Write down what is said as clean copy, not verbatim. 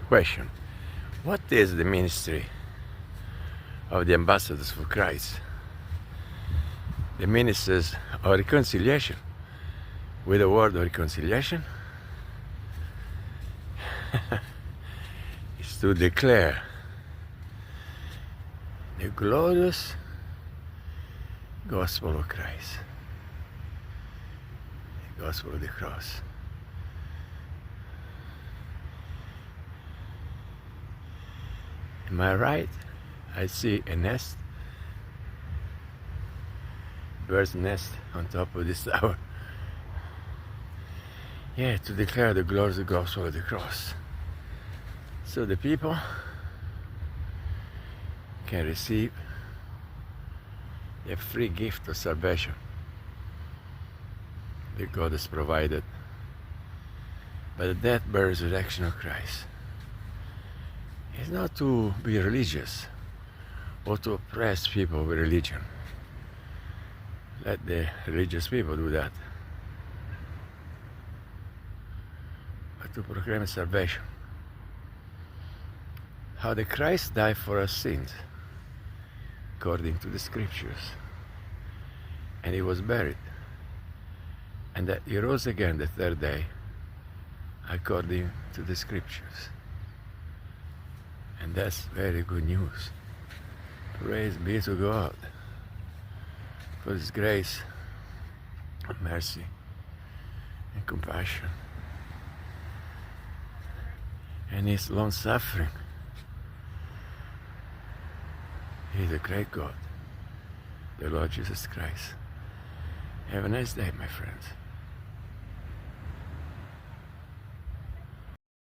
Question: what is the ministry of the ambassadors for Christ? The ministers of reconciliation. With the word of reconciliation is to declare the glorious gospel of Christ, the gospel of the cross. Am I right? I see a nest, bird's nest on top of this tower. Yeah, to declare the glorious gospel of the cross. So the people can receive the free gift of salvation that God has provided by the death, burial, resurrection of Christ. It's not to be religious or to oppress people with religion. Let the religious people do that. But to proclaim salvation. How the Christ died for our sins, according to the scriptures. And he was buried. And that he rose again the third day, according to the scriptures. And that's very good news. Praise be to God for his grace, mercy, and compassion, and his long suffering. He is a great God, the Lord Jesus Christ. Have a nice day, my friends.